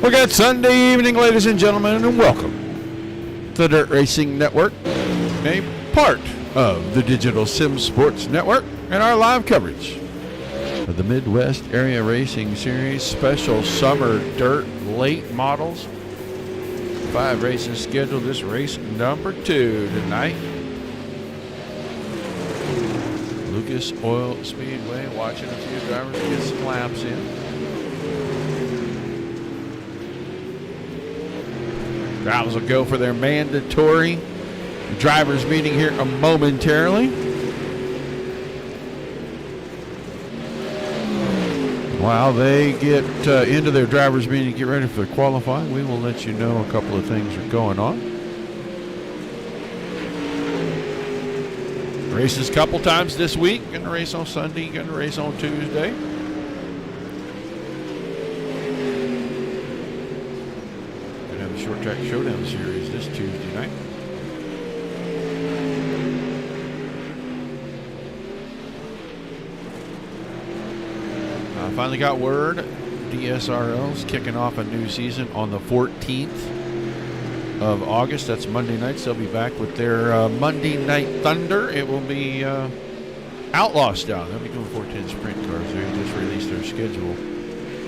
Well, good Sunday evening, ladies and gentlemen, and welcome to the Dirt Racing Network, a part of the Digital Sim Sports Network, and our live coverage of the Midwest Area Racing Series Special Summer Dirt Late Models. 5 races scheduled. This race number 2 tonight. Lucas Oil Speedway, watching a few drivers get some laps in. Drivers will go for their mandatory drivers meeting here momentarily. While they get into their drivers meeting and get ready for their qualifying, we will let you know a couple of things are going on. Races a couple times this week. Going to race on Sunday, going to race on Tuesday. Going to have the Short Track Showdown Series this Tuesday night. Finally got word, DSRL's kicking off a new season on the 14th of August. That's Monday nights. They'll be back with their Monday Night Thunder. It will be Outlaw style. They'll be doing 410 sprint cars. They just released their schedule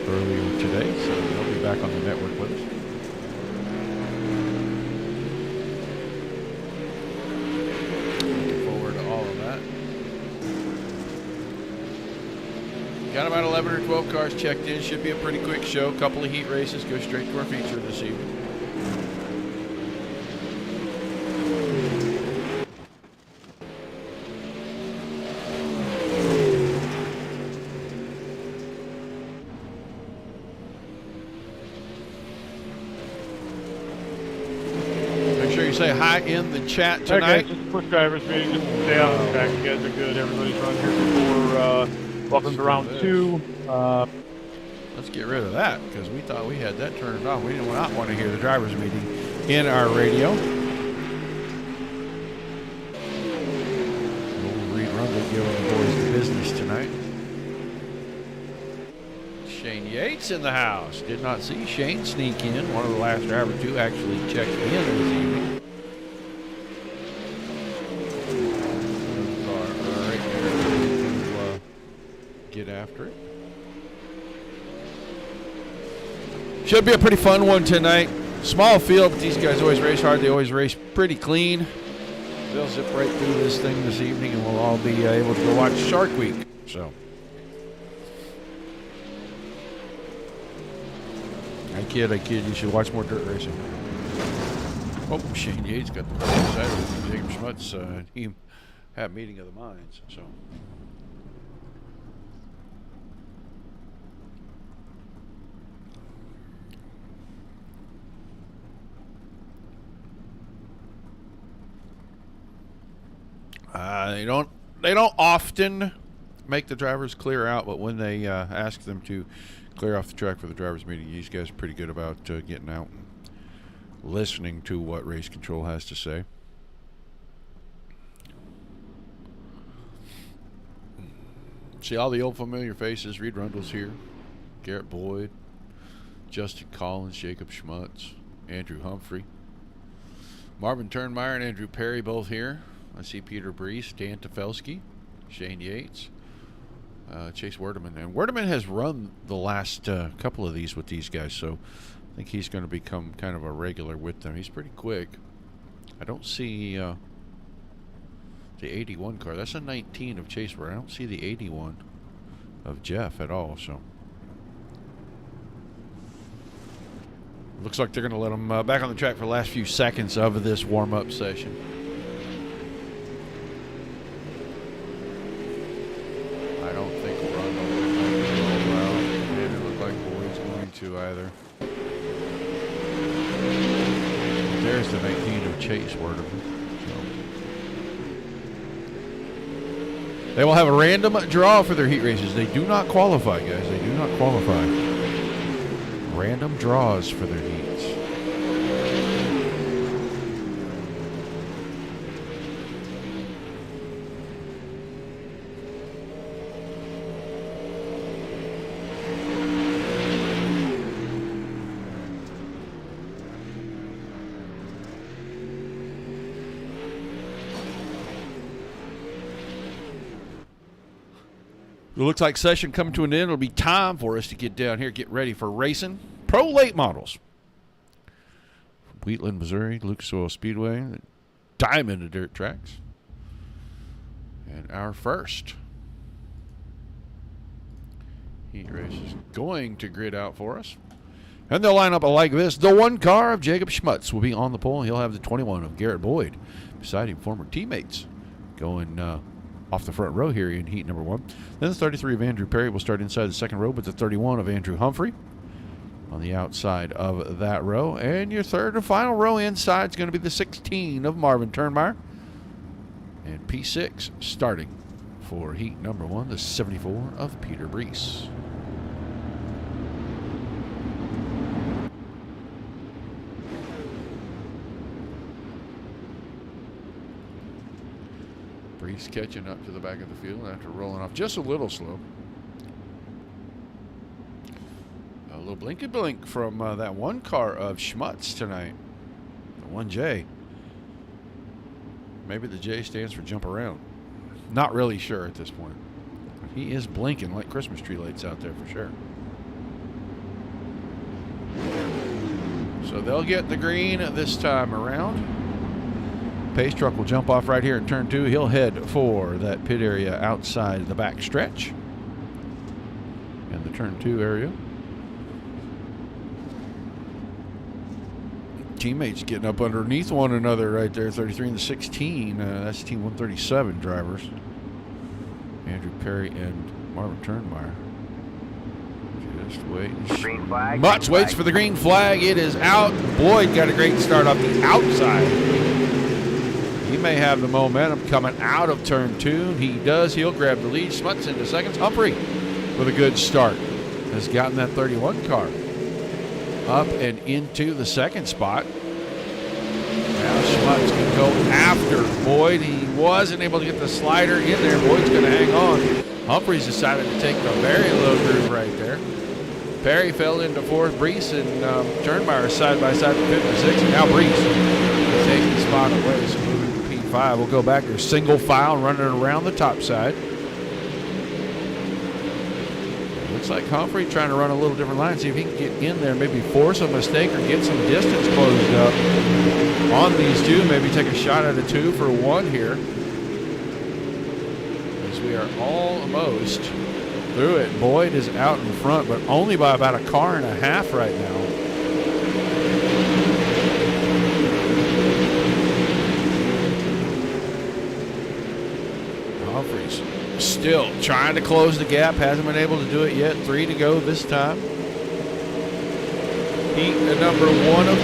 earlier today, so they'll be back on the network with us. Looking forward to all of that. Got about 11 or 12 cars checked in. Should be a pretty quick show. Couple of heat races. Go straight to our feature this evening. Make sure you say hi in the chat tonight. Hey guys, just a quick drivers meeting. Just to stay out of the track. You guys are good. Everybody's run here before. Welcome to round 2. Let's get rid of that because we thought we had that turned off. We did not want to hear the drivers meeting in our radio. Old Reed Rundle giving the boys the business tonight. Shane Yates in the house. Did not see Shane sneak in. One of the last drivers to actually check in this evening. Get after it. Should be a pretty fun one tonight. Small field, but these guys always race hard. They always race pretty clean. They'll zip right through this thing this evening, and we'll all be able to go watch Shark Week. So, I kid. You should watch more dirt racing. Oh, Shane Yates got the right side of Jacob Schmutz. He had meeting of the minds. So. They don't often make the drivers clear out, but when they ask them to clear off the track for the drivers meeting, these guys are pretty good about getting out and listening to what race control has to say. See all the old familiar faces. Reed Rundle's here, Garrett Boyd, Justin Collins, Jacob Schmutz, Andrew Humphrey, Marvin Turnmeyer and Andrew Perry both here. I see Peter Brees, Dan Tefelsky, Shane Yates, Chase Werdeman. And Werdeman has run the last couple of these with these guys, so I think he's going to become kind of a regular with them. He's pretty quick. I don't see the 81 car. That's a 19 of Chase Werdeman. I don't see the 81 of Jeff at all, so. Looks like they're going to let him back on the track for the last few seconds of this warm-up session. Either. There's the 19 of Chase Werdeman. So. They will have a random draw for their heat races. They do not qualify, guys. They do not qualify. Random draws for their heats. It looks like session coming to an end. It'll be time for us to get down here, get ready for racing. Pro late models. Wheatland, Missouri, Lucas Oil Speedway, Diamond of Dirt Tracks. And our first heat race is going to grid out for us. And they'll line up like this. The 1 car of Jacob Schmutz will be on the pole. He'll have the 21 of Garrett Boyd. Beside him, former teammates going off the front row here in heat number 1. Then the 33 of Andrew Perry will start inside the second row, but the 31 of Andrew Humphrey on the outside of that row. And your third and final row inside is going to be the 16 of Marvin Turnmeyer. And P6 starting for heat number 1, the 74 of Peter Brees. Brees catching up to the back of the field after rolling off just a little slow. A little blinky blink from that 1 car of Schmutz tonight. The 1J. Maybe the J stands for jump around. Not really sure at this point. He is blinking like Christmas tree lights out there for sure. So they'll get the green this time around. Pace truck will jump off right here in turn 2. He'll head for that pit area outside the back stretch. And the turn 2 area. Teammates getting up underneath one another right there, 33 and the 16. That's Team 137 drivers. Andrew Perry and Marvin Turnmeyer. Just waiting. Green flag. Mutz waits for the green flag. It is out. Boyd got a great start off the outside. He may have the momentum coming out of turn 2. He does. He'll grab the lead. Schmutz into seconds. Humphrey with a good start has gotten that 31 car up and into the second spot. Now Schmutz can go after Boyd. He wasn't able to get the slider in there. Boyd's going to hang on. Humphreys decided to take the very low groove right there. Perry fell into 4th. Brees and Turnmeyer side by side for 5th and 6th. And now Brees taking the spot away. So moving to P5. We'll go back there. Single file running around the top side. Looks like Humphrey trying to run a little different line, see if he can get in there, maybe force a mistake or get some distance closed up on these two. Maybe take a shot at a 2 for 1 here. As we are almost through it. Boyd is out in front, but only by about a car and a half right now. Humphreys still trying to close the gap. Hasn't been able to do it yet. 3 to go this time. Heat the number 1 of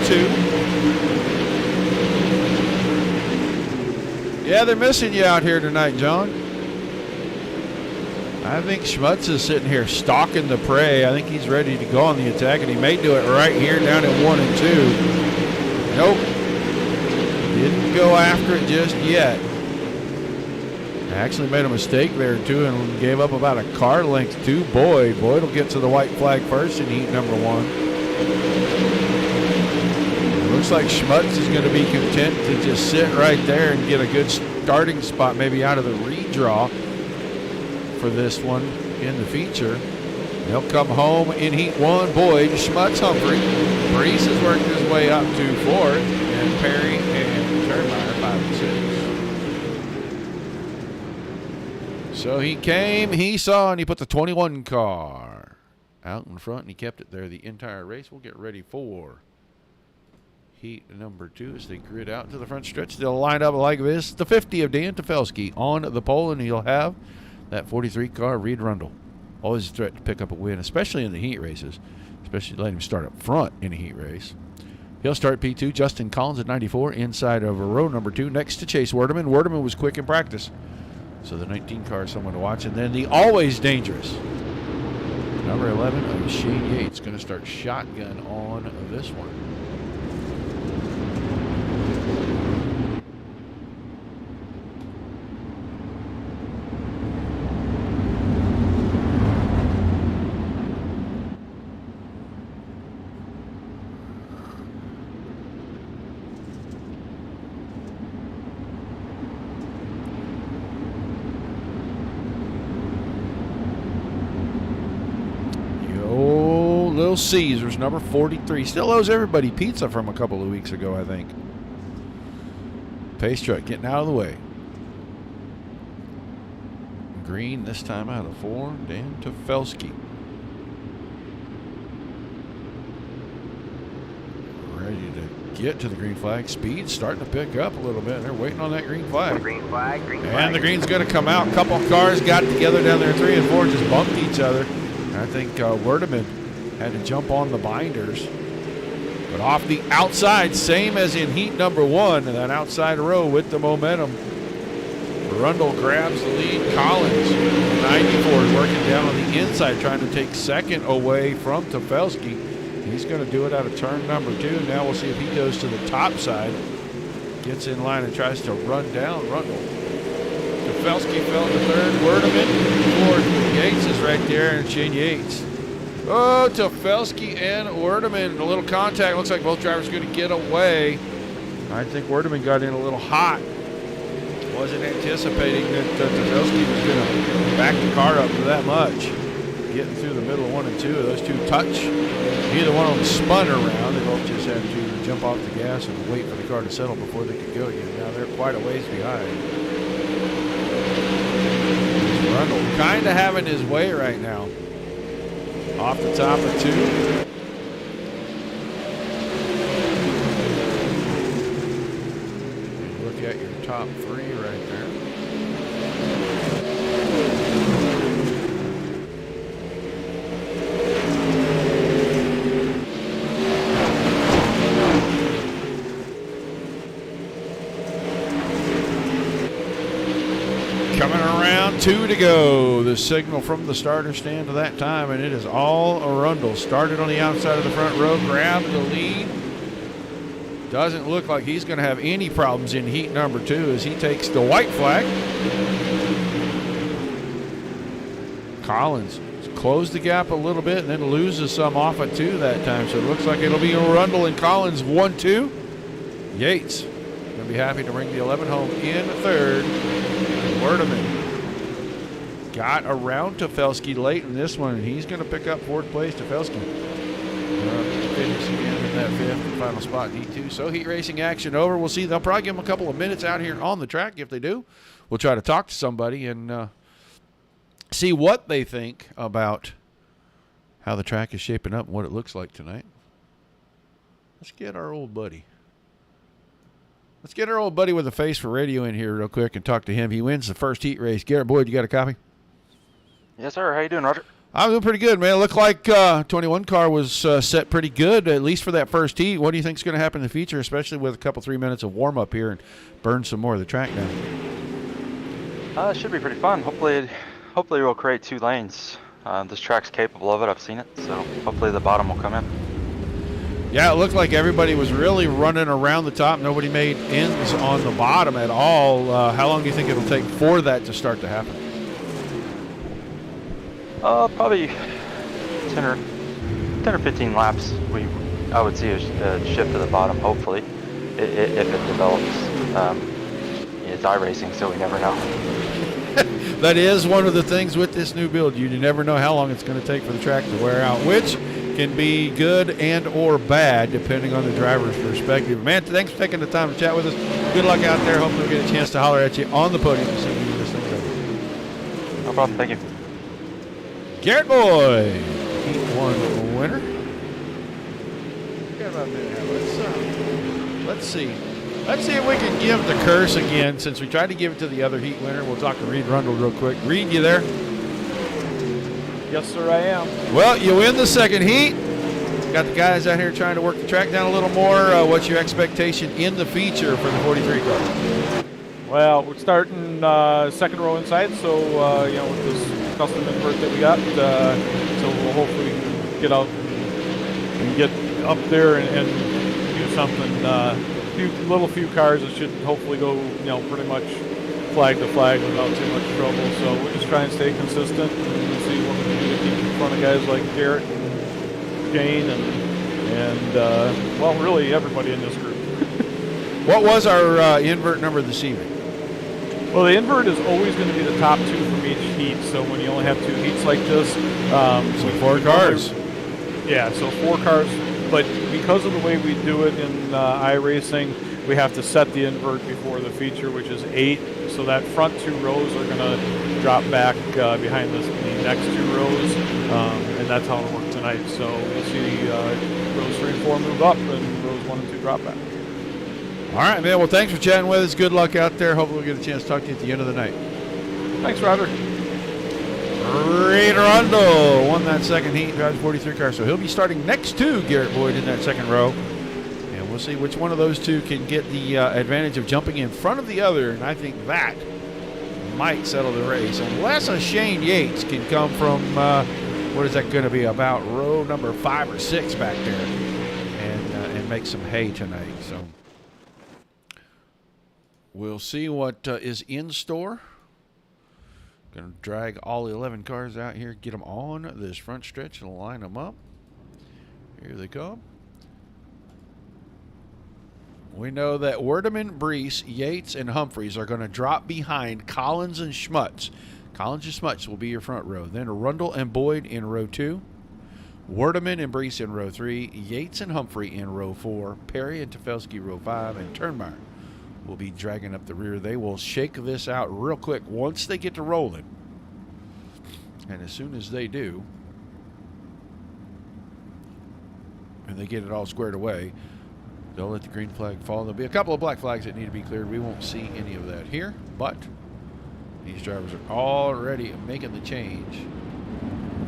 2. Yeah, they're missing you out here tonight, John. I think Schmutz is sitting here stalking the prey. I think he's ready to go on the attack, and he may do it right here down at 1 and 2. Nope. Didn't go after it just yet. Actually made a mistake there, too, and gave up about a car length to Boyd. Boyd will get to the white flag first in heat number 1. It looks like Schmutz is going to be content to just sit right there and get a good starting spot, maybe out of the redraw for this one in the feature. He'll come home in heat 1. Boyd, Schmutz, Humphrey. Brees has worked his way up to 4th, and Perry and Turnmeyer 5 and 6. So he came, he saw, and he put the 21 car out in front, and he kept it there the entire race. We'll get ready for heat number 2 as they grid out to the front stretch. They'll line up like this. The 50 of Dan Tefelsky on the pole, and he'll have that 43 car, Reed Rundle. Always a threat to pick up a win, especially in the heat races, especially letting him start up front in a heat race. He'll start P2. Justin Collins at 94 inside of row number 2 next to Chase Werdeman. Werdeman was quick in practice, so the 19 car is someone to watch. And then the always dangerous number 11 of Shane Yates going to start shotgun on this one. Little Caesars, number 43. Still owes everybody pizza from a couple of weeks ago, I think. Pace truck getting out of the way. Green this time out of 4. Dan Tofelsky. Ready to get to the green flag. Speed starting to pick up a little bit. They're waiting on that green flag. Green flag, green flag. And the green's going to come out. A couple cars got together down there. 3 and 4 just bumped each other. And I think Werdeman had to jump on the binders. But off the outside, same as in heat number 1, and that outside row with the momentum. Rundle grabs the lead. Collins, 94, is working down on the inside, trying to take second away from Tofelsky. He's going to do it out of turn number 2. Now we'll see if he goes to the top side, gets in line and tries to run down Rundle. Tofelsky fell to third. Werdeman, fourth. Yates is right there, and Shane Yates. Oh, Tofelsky and Werdeman. A little contact. Looks like both drivers are going to get away. I think Werdeman got in a little hot. Wasn't anticipating that Tofelsky was going to back the car up for that much. Getting through the middle of 1 and 2. Those two touch. Neither one of them spun around. They both just had to jump off the gas and wait for the car to settle before they could go again. Now they're quite a ways behind. Rundle kind of having his way right now. Off the top of 2. Look at your top 3 right there. Coming around, 2 to go. The signal from the starter stand to that time, and it is all Arundel. Started on the outside of the front row, grabbed the lead. Doesn't look like he's going to have any problems in heat number 2 as he takes the white flag. Collins closed the gap a little bit and then loses some off at 2 that time, so it looks like it'll be Arundel and Collins 1-2. Yates going to be happy to bring the 11 home in third. Werdeman got around Tofelsky late in this one, and he's going to pick up 4th place. Tofelsky finish again in that 5th and final spot in Heat 2. So heat racing action over. We'll see. They'll probably give them a couple of minutes out here on the track. If they do, we'll try to talk to somebody and see what they think about how the track is shaping up and what it looks like tonight. Let's get our old buddy. Let's get our old buddy with a face for radio in here real quick and talk to him. He wins the first heat race. Garrett Boyd, you got a copy? Yes, sir. How you doing, Roger? I'm doing pretty good, man. It looked like 21 car was set pretty good, at least for that first heat. What do you think is going to happen in the future, especially with a couple 3 minutes of warm-up here and burn some more of the track down? It should be pretty fun. Hopefully we'll create 2 lanes. This track's capable of it. I've seen it, so hopefully the bottom will come in. Yeah, it looked like everybody was really running around the top. Nobody made ends on the bottom at all. How long do you think it'll take for that to start to happen? Probably 10 or 15 laps. I would see a shift to the bottom, hopefully, if it develops. It's iRacing, so we never know. That is one of the things with this new build. You never know how long it's going to take for the track to wear out, which can be good and or bad depending on the driver's perspective. Man, thanks for taking the time to chat with us. Good luck out there. Hopefully we'll get a chance to holler at you on the podium as soon as this thing's over. No problem. Thank you. Garrett Boyd, Heat 1 winner. Got about a minute now. Let's see. Let's see if we can give the curse again since we tried to give it to the other heat winner. We'll talk to Reed Rundle real quick. Reed, you there? Yes, sir, I am. Well, you win the second heat. Got the guys out here trying to work the track down a little more. What's your expectation in the feature for the 43 car? Well, we're starting second row inside, so with this custom invert that we got, so we'll hopefully get out and get up there and do something. Few cars that should hopefully go, pretty much flag to flag without too much trouble. So we're just trying to stay consistent and see what we can do to keep in front of guys like Garrett and Jane and really everybody in this group. What was our invert number this evening? Well, the invert is always going to be the top 2 from each heat. So when you only have 2 heats like this, so 4 cars. Yeah, so 4 cars, but because of the way we do it in iRacing, we have to set the invert before the feature, which is 8. So that front 2 rows are going to drop back behind the next 2 rows, and that's how it worked tonight. So we'll see rows 3 and 4 move up, and rows 1 and 2 drop back. All right, man. Well, thanks for chatting with us. Good luck out there. Hopefully we'll get a chance to talk to you at the end of the night. Thanks, Roger. Reed Rundle won that second heat, drives 43 car, so he'll be starting next to Garrett Boyd in that second row. And we'll see which one of those two can get the advantage of jumping in front of the other, and I think that might settle the race. Unless a Shane Yates can come from, what is that going to be, about row number 5 or 6 back there and make some hay tonight. So we'll see what is in store. Going to drag all 11 cars out here, get them on this front stretch and line them up. Here they come. We know that Werdeman, Brees, Yates, and Humphreys are going to drop behind Collins and Schmutz. Collins and Schmutz will be your front row. Then Rundle and Boyd in row 2. Werdeman and Brees in row 3. Yates and Humphrey in row 4. Perry and Tefelsky row 5. And Turnmeyer will be dragging up the rear. They will shake this out real quick once they get to rolling. And as soon as they do, and they get it all squared away, they'll let the green flag fall. There'll be a couple of black flags that need to be cleared. We won't see any of that here, but these drivers are already making the change,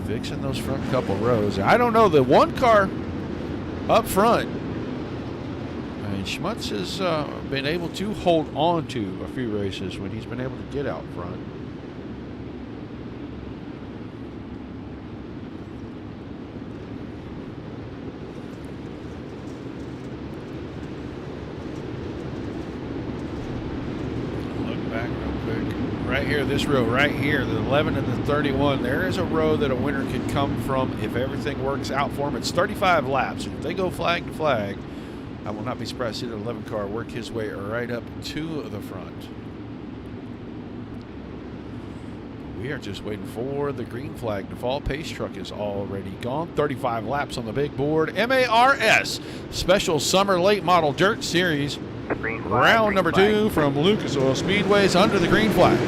fixing those front couple rows. I don't know, the one car up front, I mean, Schmutz has been able to hold on to a few races when he's been able to get out front. Look back real quick. Right here, this row right here, the 11 and the 31, there is a row that a winner could come from if everything works out for him. It's 35 laps. If they go flag to flag, I will not be surprised to see the 11 car work his way right up to the front. We are just waiting for the green flag to fall. Pace truck is already gone. 35 laps on the big board. MARS, Special Summer Late Model Dirt Series. Round number 2 from Lucas Oil Speedways under the green flag.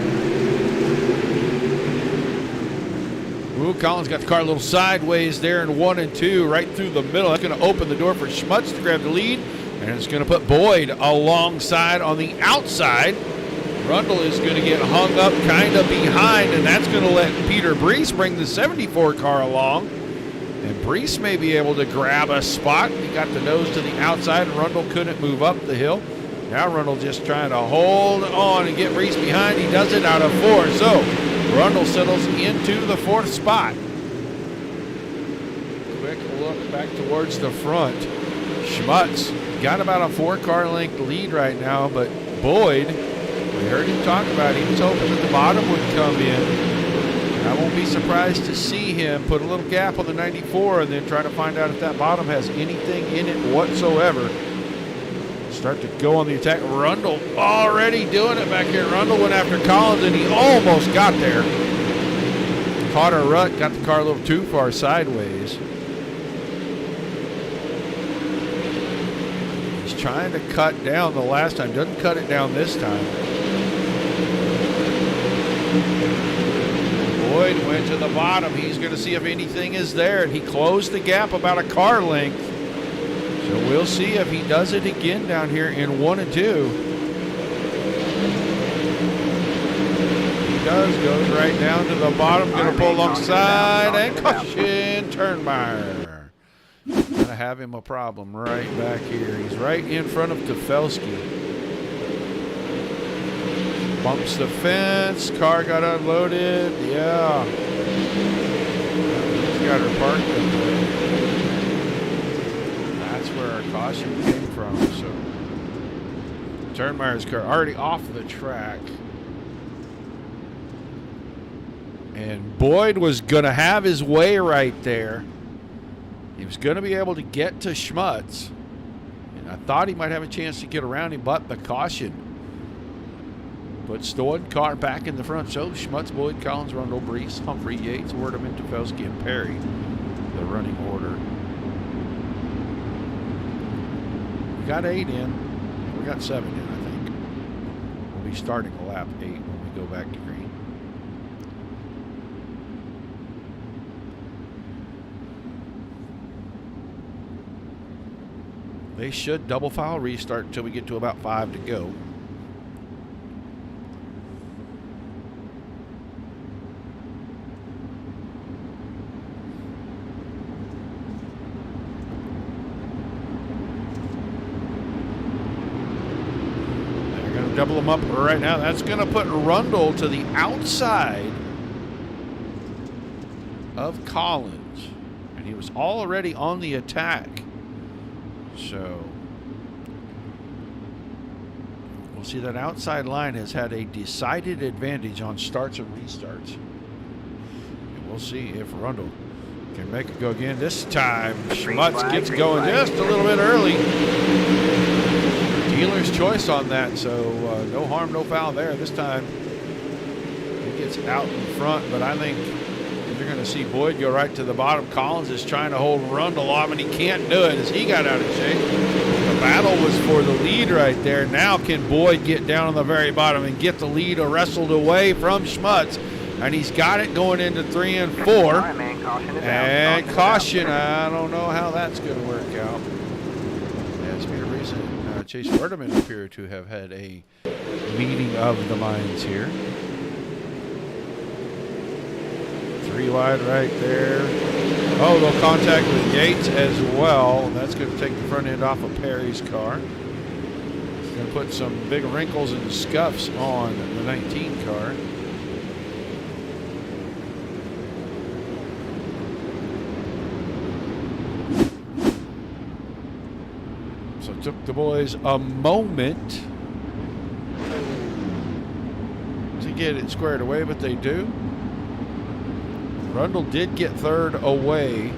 Ooh, Collins got the car a little sideways there in 1 and 2, right through the middle. That's going to open the door for Schmutz to grab the lead, and it's going to put Boyd alongside on the outside. Rundle is going to get hung up kind of behind, and that's going to let Peter Brees bring the 74 car along. And Brees may be able to grab a spot. He got the nose to the outside, and Rundle couldn't move up the hill. Now Rundle just trying to hold on and get Brees behind. He does it out of 4. So Rundle settles into the 4th spot. Quick look back towards the front. Schmutz got about a 4-car length lead right now, but Boyd, we heard him talk about it. He was hoping that the bottom would come in. I won't be surprised to see him put a little gap on the 94 and then try to find out if that bottom has anything in it whatsoever. Start to go on the attack. Rundle already doing it back here. Rundle went after Collins and he almost got there. Caught a rut, got the car a little too far sideways. He's trying to cut down the last time. Doesn't cut it down this time. Boyd went to the bottom. He's going to see if anything is there. And he closed the gap about a car length. So we'll see if he does it again down here in 1 and 2. He does. Goes right down to the bottom. Going to pull alongside. And caution, Turnmeyer. Going to have him a problem right back here. He's right in front of Tefelsky. Bumps the fence. Car got unloaded. Yeah. He's got her parked. That's where our caution came from. So Turnmeyer's car already off the track. And Boyd was going to have his way right there. He was going to be able to get to Schmutz. And I thought he might have a chance to get around him, but the caution puts the one car back in the front. So Schmutz, Boyd, Collins, Rundle, Brees, Humphrey, Yates, Werdeman, Tefelsky, and Perry, the running order. got 8 in. We got 7 in, I think. We'll be starting a lap 8 when we go back to green. They should double file restart until we get to about 5 to go. They're going to double them up right now. That's going to put Rundle to the outside of Collins. And he was already on the attack. So we'll see that outside line has had a decided advantage on starts and restarts. And we'll see if Rundle can make it go again. This time, Schmutz gets going just a little bit early. Dealer's choice on that, so no harm, no foul there. This time, he gets out in front, but I think you're going to see Boyd go right to the bottom. Collins is trying to hold Rundle off, and he can't do it as he got out of shape. The battle was for the lead right there. Now can Boyd get down on the very bottom and get the lead wrestled away from Schmutz? And he's got it going into 3 and 4. And caution, I don't know how that's going to work out. As Peter Reese and Chase Werdeman appear to have had a meeting of the minds here. 3 wide right there. Oh, they'll contact with Yates as well. That's going to take the front end off of Perry's car. It's going to put some big wrinkles and scuffs on the 19 car. So it took the boys a moment to get it squared away, but they do. Rundle did get 3rd away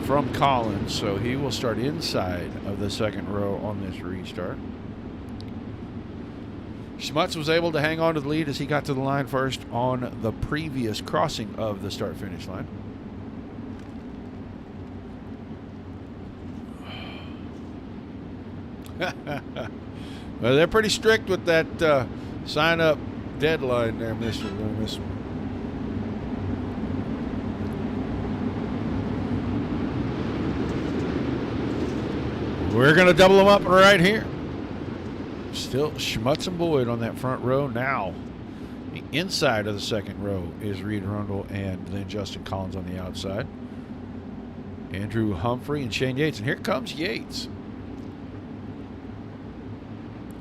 from Collins, so he will start inside of the 2nd row on this restart. Schmutz was able to hang on to the lead as he got to the line first on the previous crossing of the start-finish line. Well, they're pretty strict with that sign-up deadline there, Mr. Loomis. We're going to double them up right here. Still Schmutz and Boyd on that front row. Now, the inside of the 2nd row is Reed Rundle and then Justin Collins on the outside. Andrew Humphrey and Shane Yates. And here comes Yates.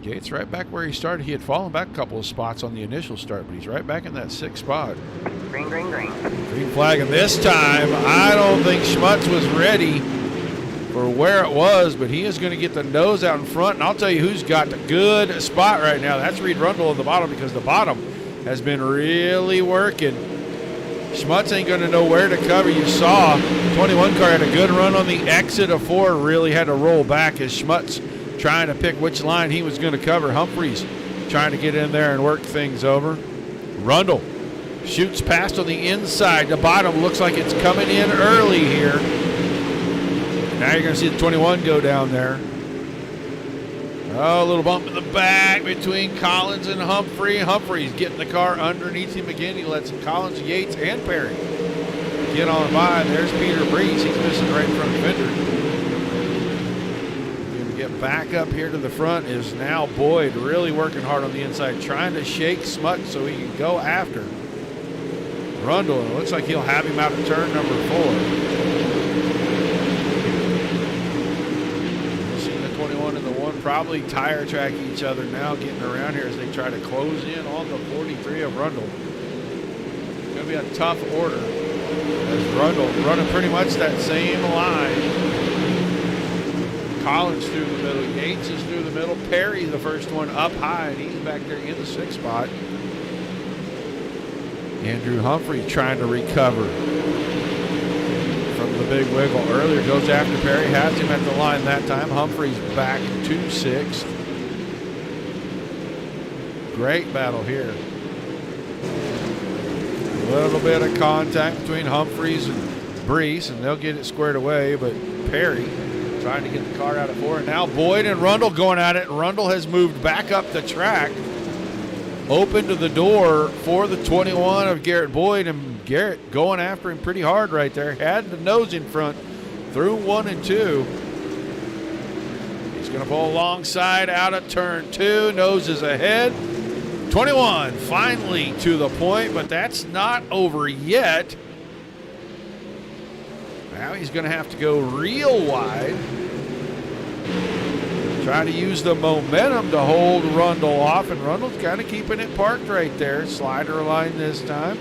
Yates right back where he started. He had fallen back a couple of spots on the initial start, but he's right back in that 6th spot. Green, green, green. Green flag, and this time, I don't think Schmutz was ready for where it was, but he is going to get the nose out in front, and I'll tell you who's got the good spot right now. That's Reed Rundle at the bottom, because the bottom has been really working. Schmutz ain't going to know where to cover. You saw 21 car had a good run on the exit of 4, really had to roll back as Schmutz trying to pick which line he was going to cover. Humphreys trying to get in there and work things over. Rundle shoots past on the inside. The bottom looks like it's coming in early here. Now you're going to see the 21 go down there. Oh, a little bump in the back between Collins and Humphrey. Humphrey's getting the car underneath him again. He lets Collins, Yates, and Perry get on by. There's Peter Breeze. He's missing right in front of Fender. Going to get back up here to the front is now Boyd, really working hard on the inside, trying to shake Schmutz so he can go after Rundle. It looks like he'll have him out of turn number 4. 21 and the 1 probably tire track each other now, getting around here as they try to close in on the 43 of Rundle. It's going to be a tough order as Rundle running pretty much that same line. Collins through the middle, Yates is through the middle, Perry the first one up high, and he's back there in the 6th spot. Andrew Humphrey trying to recover from the big wiggle earlier, goes after Perry, has him at the line that time. Humphrey's back to 6th. Great battle here. A little bit of contact between Humphreys and Brees, and they'll get it squared away, but Perry trying to get the car out of 4. And now Boyd and Rundle going at it. Rundle has moved back up the track. Opened to the door for the 21 of Garrett Boyd, and Garrett going after him pretty hard right there. Had the nose in front through 1 and 2. He's going to pull alongside out of turn 2. Nose is ahead. 21 finally to the point, but that's not over yet. Now he's going to have to go real wide. Trying to use the momentum to hold Rundle off, and Rundle's kind of keeping it parked right there. Slider line this time.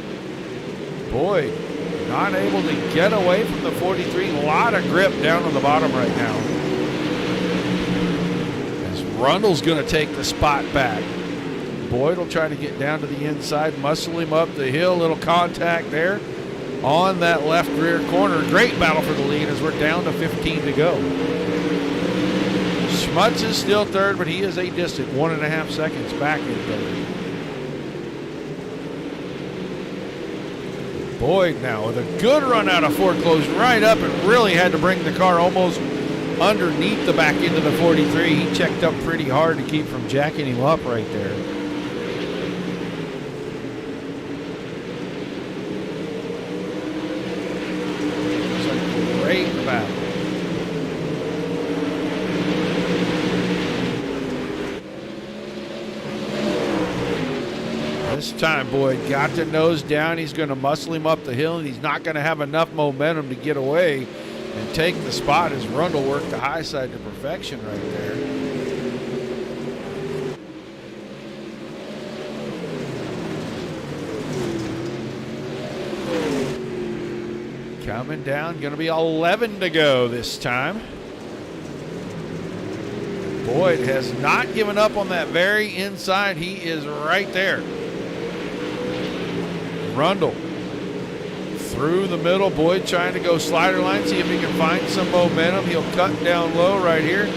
Boyd not able to get away from the 43. A lot of grip down on the bottom right now. As Rundle's going to take the spot back. Boyd will try to get down to the inside, muscle him up the hill. Little contact there on that left rear corner. Great battle for the lead as we're down to 15 to go. Schmutz is still third, but he is a distant 1.5 seconds back in third. Boyd now with a good run out of 4, closed right up and really had to bring the car almost underneath the back end of the 43. He checked up pretty hard to keep from jacking him up right there. It's a great battle. This time Boyd got the nose down. He's going to muscle him up the hill, and he's not going to have enough momentum to get away and take the spot as Rundle worked the high side to perfection right there. Coming down, going to be 11 to go this time. Boyd has not given up on that very inside. He is right there. Rundle through the middle. Boyd trying to go slider line, see if he can find some momentum. He'll cut down low right here.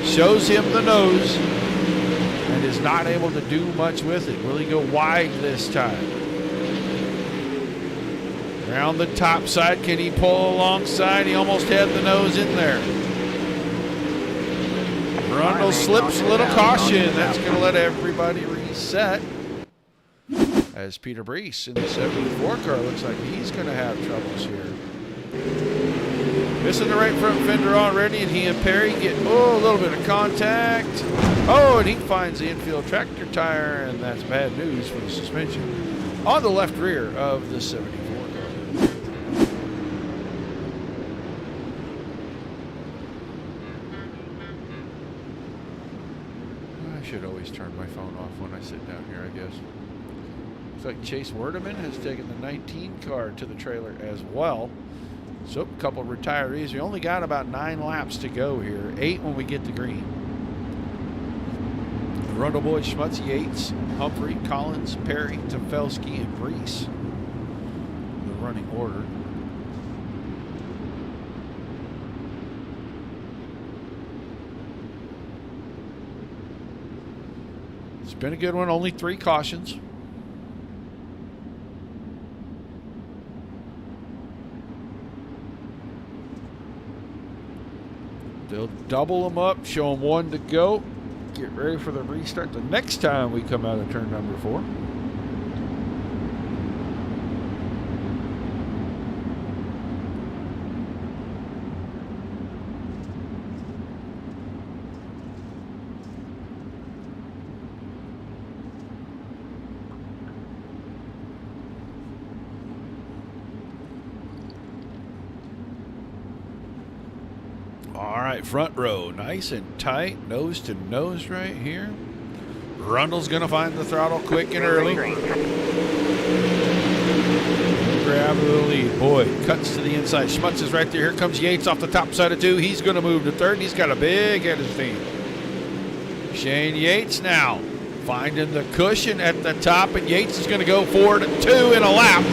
Shows him the nose and is not able to do much with it. Will he go wide this time? Around the top side, can he pull alongside? He almost had the nose in there. Rundle slips a little caution. That's going to let everybody reset. As Peter Brees in the 74 car looks like he's going to have troubles here. Missing the right front fender already, and he and Perry get a little bit of contact. Oh, and he finds the infield tractor tire, and that's bad news for the suspension on the left rear of the 74 car. I should always turn my phone off when I sit down here, I guess. Looks like Chase Werdeman has taken the 19 car to the trailer as well. So a couple of retirees. We only got about 9 laps to go here. 8 when we get to green. Rundle, Boyd, Schmutz, Yates, Humphrey, Collins, Perry, Tefelsky, and Brees. The running order. It's been a good one. Only 3 cautions. They'll double them up, show them 1 to go. Get ready for the restart the next time we come out of turn number 4. All right, front row, nice and tight, nose to nose right here. Rundle's going to find the throttle quick and early. Grab the lead. Boyd cuts to the inside. Schmutz is right there. Here comes Yates off the top side of 2. He's going to move to third. He's got a big head of steam. Shane Yates now finding the cushion at the top, and Yates is going to go forward 2 in a lap.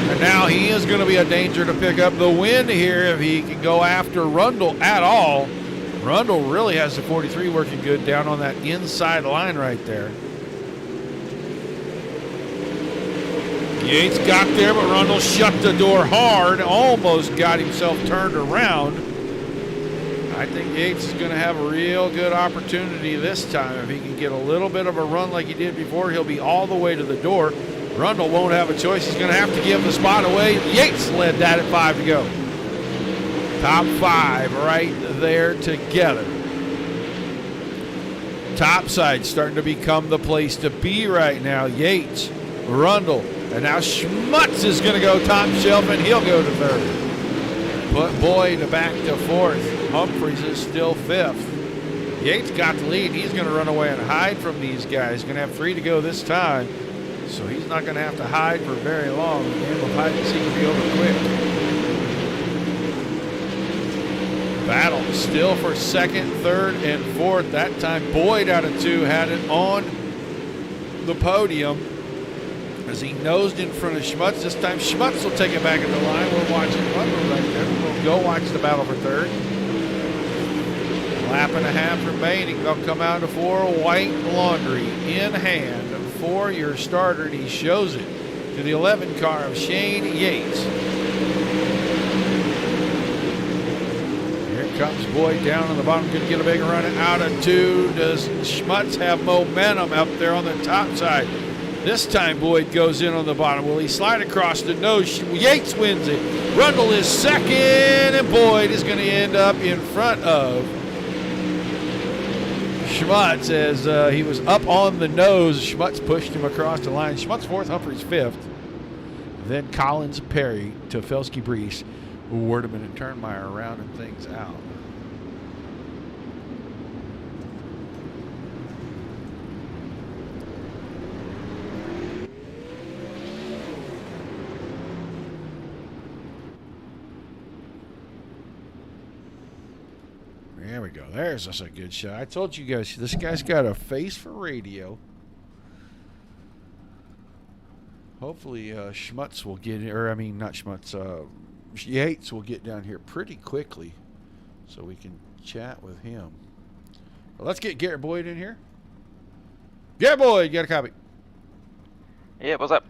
And now he is going to be a danger to pick up the win here if he can go after Rundle at all. Rundle really has the 43 working good down on that inside line right there. Yates got there, but Rundle shut the door hard. Almost got himself turned around. I think Yates is going to have a real good opportunity this time. If he can get a little bit of a run like he did before, he'll be all the way to the door. Rundle won't have a choice. He's going to have to give the spot away. Yates led that at 5 to go. Top 5 right there together. Topside starting to become the place to be right now. Yates, Rundle, and now Schmutz is going to go top shelf, and he'll go to 3rd. Put Boyd back to 4th. Humphreys is still 5th. Yates got the lead. He's going to run away and hide from these guys. He's going to have 3 to go this time, so he's not going to have to hide for very long. The game of hide and seek will be over quick. Battle still for 2nd, 3rd, and 4th. That time Boyd out of 2 had it on the podium as he nosed in front of Schmutz. This time Schmutz will take it back in the line. We're watching Butler right there. We'll go watch the battle for 3rd. Lap and a half remaining. They'll come out to 4. White laundry in hand for your starter, and he shows it to the 11 car of Shane Yates. Here comes Boyd down on the bottom. Going to get a big run out of 2. Does Schmutz have momentum up there on the top side? This time Boyd goes in on the bottom. Will he slide across the nose? Yates wins it. Rundle is 2nd, and Boyd is going to end up in front of Schmutz as he was up on the nose. Schmutz pushed him across the line. Schmutz 4th, Humphreys 5th. Then Collins, Perry, Tofelsky, Brees, Werdeman, and Turnmeyer rounding things out. There we go. There's us a good shot. I told you guys, this guy's got a face for radio. Hopefully Schmutz will get, or I mean not Schmutz, Yates will get down here pretty quickly so we can chat with him. Well, let's get Garrett Boyd in here. Garrett Boyd, got a copy. Yeah, what's up?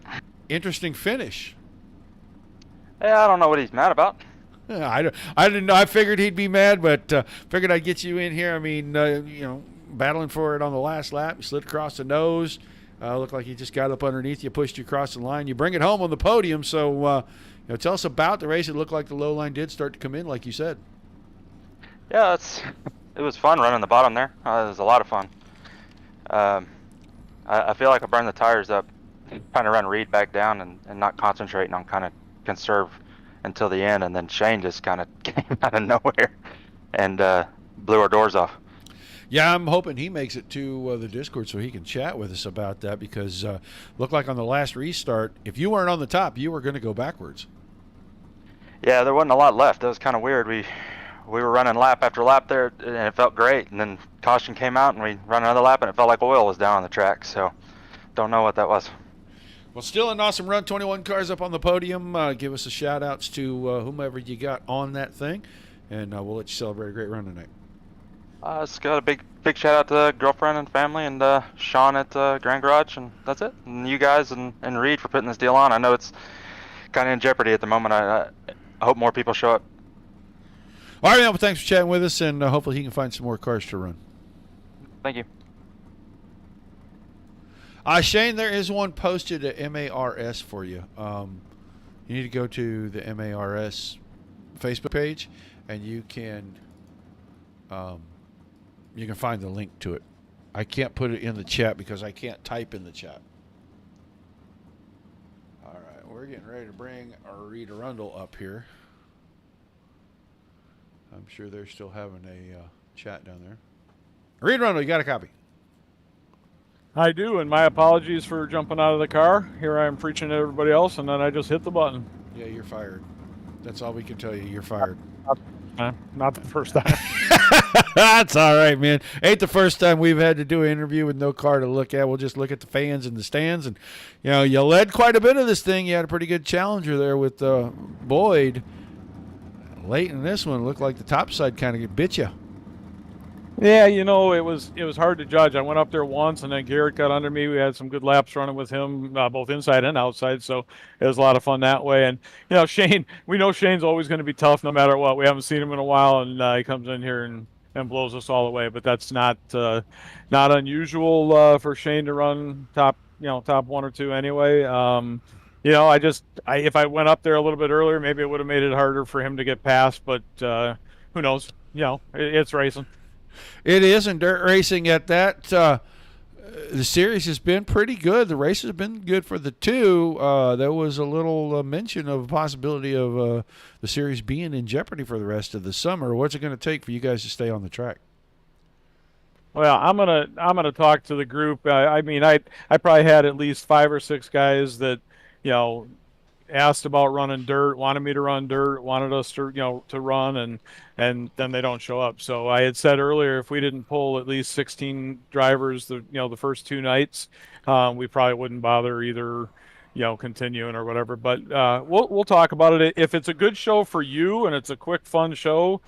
Interesting finish. Yeah, I don't know what he's mad about. I didn't know. I figured he'd be mad, but figured I'd get you in here. I mean, you know, battling for it on the last lap. You slid across the nose. Looked like he just got up underneath you, pushed you across the line. You bring it home on the podium. So, you know, tell us about the race. It looked like the low line did start to come in, like you said. Yeah, it was fun running the bottom there. It was a lot of fun. I feel like I burned the tires up trying to run Reed back down and not concentrating on kind of conserve until the end, and then Shane just kind of came out of nowhere and blew our doors off. Yeah, I'm hoping he makes it to the Discord so he can chat with us about that, because looked like on the last restart, if you weren't on the top, you were going to go backwards. Yeah, there wasn't a lot left. It was kind of weird. We were running lap after lap there, and it felt great, and then caution came out, and we ran another lap, and it felt like oil was down on the track, so don't know what that was. Well, still an awesome run. 21 cars up on the podium. Give us a shout-outs to whomever you got on that thing, and we'll let you celebrate a great run tonight. Just got a big shout out to girlfriend and family, and Sean at Grand Garage, and that's it. And you guys and Reed for putting this deal on. I know it's kind of in jeopardy at the moment. I hope more people show up. All right, man. Well, thanks for chatting with us, and hopefully he can find some more cars to run. Thank you. Shane, there is one posted at MARS for you. You need to go to the MARS Facebook page, and you can find the link to it. I can't put it in the chat because I can't type in the chat. All right, we're getting ready to bring Reed Arundel up here. I'm sure they're still having a chat down there. Reed Arundel, you got a copy? I do, and my apologies for jumping out of the car. Here I am preaching to everybody else, and then I just hit the button. Yeah, you're fired. That's all we can tell you. You're fired. Not the first time. That's all right, man. Ain't the first time we've had to do an interview with no car to look at. We'll just look at the fans in the stands. And, you know, you led quite a bit of this thing. You had a pretty good challenger there with Boyd. Late in this one, looked like the top side kind of bit you. Yeah, it was hard to judge. I went up there once, and then Garrett got under me. We had some good laps running with him, both inside and outside. So it was a lot of fun that way. And Shane, we know Shane's always going to be tough no matter what. We haven't seen him in a while, and he comes in here and blows us all away. But that's not unusual for Shane to run top one or two anyway. If I went up there a little bit earlier, maybe it would have made it harder for him to get past. But who knows? It's racing. It is, and dirt racing at that. The series has been pretty good. The races have been good for the two. There was a little mention of a possibility of the series being in jeopardy for the rest of the summer. What's it going to take for you guys to stay on the track? Well, I'm gonna talk to the group. I probably had at least 5 or 6 guys that you know asked about running dirt, wanted me to run dirt, wanted us to run, and then they don't show up. So I had said earlier, if we didn't pull at least 16 drivers the first 2 nights, we probably wouldn't bother either, continuing or whatever. But we'll talk about it. If it's a good show for you and it's a quick, fun show,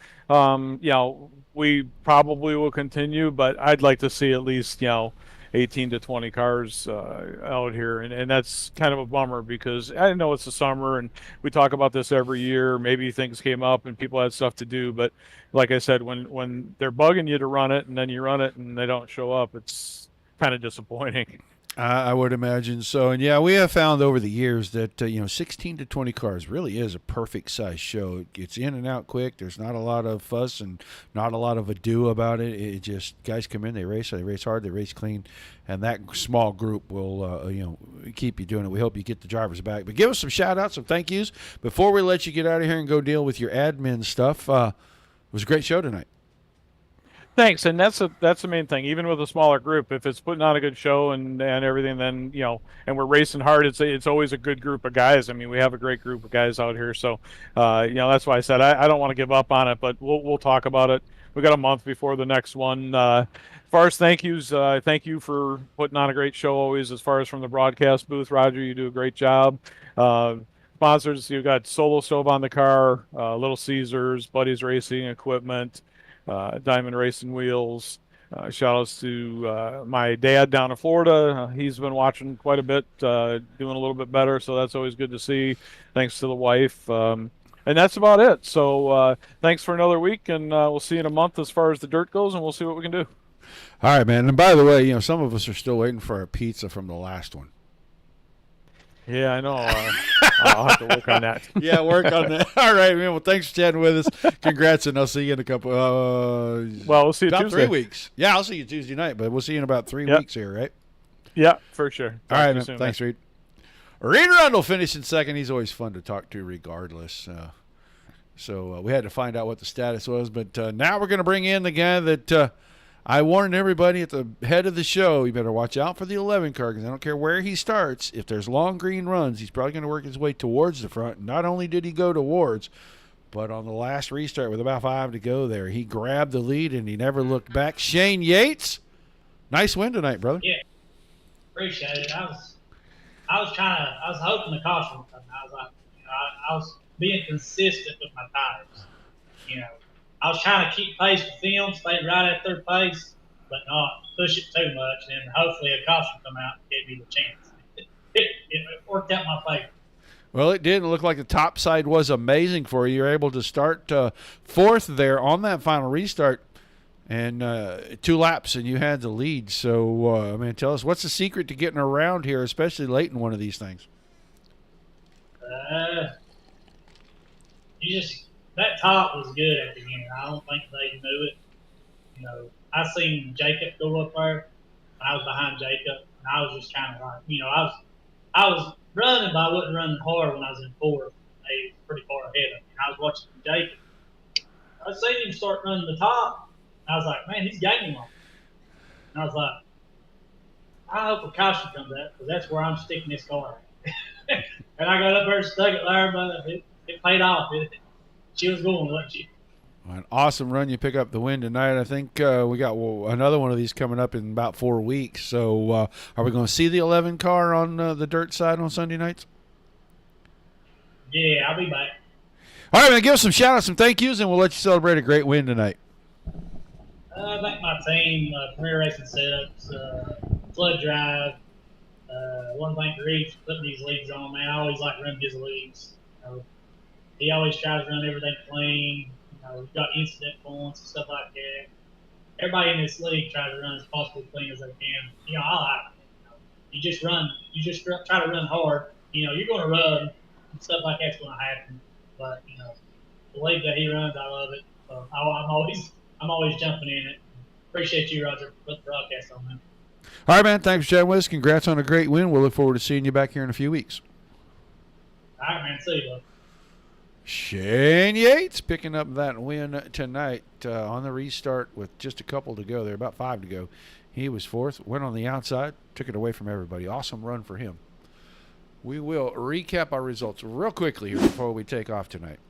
we probably will continue. But I'd like to see at least 18 to 20 cars out here, and that's kind of a bummer because I know it's the summer and we talk about this every year. Maybe things came up and people had stuff to do, but like I said, when they're bugging you to run it and then you run it and they don't show up, it's kind of disappointing. I would imagine so. And yeah, we have found over the years that 16 to 20 cars really is a perfect size show. It gets in and out quick. There's not a lot of fuss and not a lot of ado about it. It just guys come in, they race hard, they race clean, and that small group will keep you doing it. We hope you get the drivers back. But give us some shout outs, some thank yous before we let you get out of here and go deal with your admin stuff. It was a great show tonight. Thanks, and that's the main thing. Even with a smaller group, if it's putting on a good show and everything, then and we're racing hard. It's always a good group of guys. I mean, we have a great group of guys out here, so that's why I said I don't want to give up on it, but we'll talk about it. We got a month before the next one. As far as thank yous, thank you for putting on a great show always. As far as from the broadcast booth, Roger, you do a great job. Sponsors, you got Solo Stove on the car, Little Caesars, Buddies Racing Equipment. Diamond Racing Wheels. Shout outs to my dad down in Florida. He's been watching quite a bit, doing a little bit better, so that's always good to see. Thanks to the wife. And that's about it. So thanks for another week, and we'll see you in a month as far as the dirt goes, and we'll see what we can do. All right, man. And by the way, some of us are still waiting for our pizza from the last one. Yeah, I know. I'll have to work on that. Yeah, work on that. All right, man. Well, thanks for chatting with us. Congrats, and I'll see you in a couple. We'll see you about Tuesday. 3 weeks. Yeah, I'll see you Tuesday night, but we'll see you in about 3 weeks here, right? Yeah, for sure. All right, man. Thanks, Reed. Reed Rundle finishing second. He's always fun to talk to, regardless. So we had to find out what the status was, but now we're going to bring in the guy that I warned everybody at the head of the show, you better watch out for the 11 car because I don't care where he starts. If there's long green runs, he's probably going to work his way towards the front. Not only did he go towards, but on the last restart with about 5 to go there, he grabbed the lead and he never looked back. Shane Yates, nice win tonight, brother. Yeah, appreciate it. I was hoping the caution would come. I was like, I was being consistent with my tires. I was trying to keep pace with them, stay right at their pace, but not push it too much, and hopefully a caution come out and give me the chance. It worked out my favor. Well, it did. It looked like the top side was amazing for you. You were able to start fourth there on that final restart and 2 laps, and you had the lead. So, tell us, what's the secret to getting around here, especially late in one of these things? That top was good at the end. I don't think they knew it. I seen Jacob go up there. I was behind Jacob, and I was just kind of like, I was running, but I wasn't running hard when I was in fourth. They was pretty far ahead of me. I was watching Jacob. I seen him start running the top. I was like, man, he's gaining on me. And I was like, I hope a caution comes out because that's where I'm sticking this car. And I got up there and stuck it there, but it paid off. She was going, wasn't she? An awesome run. You pick up the win tonight. I think we got another one of these coming up in about 4 weeks. So are we going to see the 11 car on the dirt side on Sunday nights? Yeah, I'll be back. All right, man. Give us some shout-outs, some thank yous, and we'll let you celebrate a great win tonight. I think my team, Premier Racing Setups, Flood Drive, one thing Reed's putting these leagues on, man. I always like running his leagues. He always tries to run everything clean. We've got incident points and stuff like that. Everybody in this league tries to run as possibly clean as they can. I like it. You just run. You just try to run hard. You're going to run and stuff like that's going to happen. But the league that he runs, I love it. So I'm always jumping in it. Appreciate you, Roger, for putting the broadcast on, man. All right, man. Thanks for chatting with us. Congrats on a great win. We'll look forward to seeing you back here in a few weeks. All right, man. See you, bud. Shane Yates picking up that win tonight on the restart with just a couple to go there, about 5 to go. He was fourth, went on the outside, took it away from everybody. Awesome run for him. We will recap our results real quickly here before we take off tonight.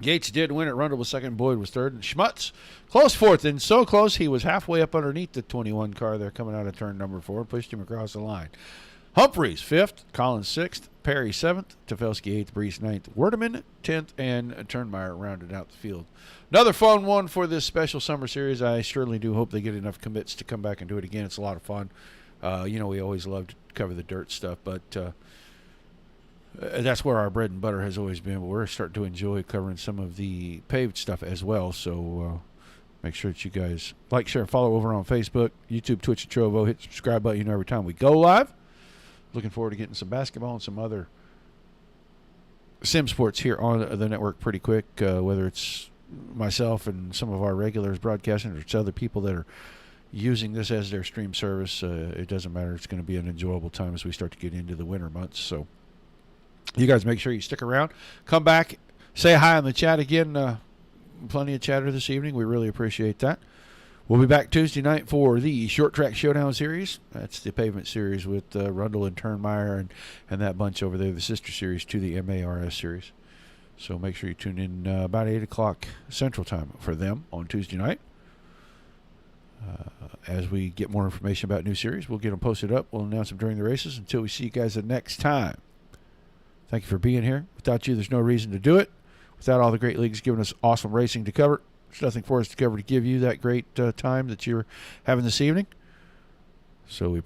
Yates did win it. Rundle was second. Boyd was third. And Schmutz, close fourth. And so close, he was halfway up underneath the 21 car there coming out of turn number 4. Pushed him across the line. Humphreys, 5th. Collins, 6th. Perry, 7th. Tefelsky, 8th. Brees, 9th. Werdeman, 10th. And Turnmeyer rounded out the field. Another fun one for this special summer series. I surely do hope they get enough commits to come back and do it again. It's a lot of fun. We always love to cover the dirt stuff, but that's where our bread and butter has always been. But we're starting to enjoy covering some of the paved stuff as well. So make sure that you guys like, share, and follow over on Facebook, YouTube, Twitch, and Trovo. Hit the subscribe button every time we go live. Looking forward to getting some basketball and some other sim sports here on the network pretty quick, whether it's myself and some of our regulars broadcasting or it's other people that are using this as their stream service. It doesn't matter. It's going to be an enjoyable time as we start to get into the winter months. So you guys make sure you stick around. Come back. Say hi in the chat again. Plenty of chatter this evening. We really appreciate that. We'll be back Tuesday night for the Short Track Showdown series. That's the pavement series with Rundle and Turnmeyer and that bunch over there, the sister series to the MARS series. So make sure you tune in about 8 o'clock Central Time for them on Tuesday night. As we get more information about new series, we'll get them posted up. We'll announce them during the races. Until we see you guys the next time. Thank you for being here. Without you, there's no reason to do it. Without all the great leagues giving us awesome racing to cover, there's nothing for us to cover to give you that great time that you're having this evening. So we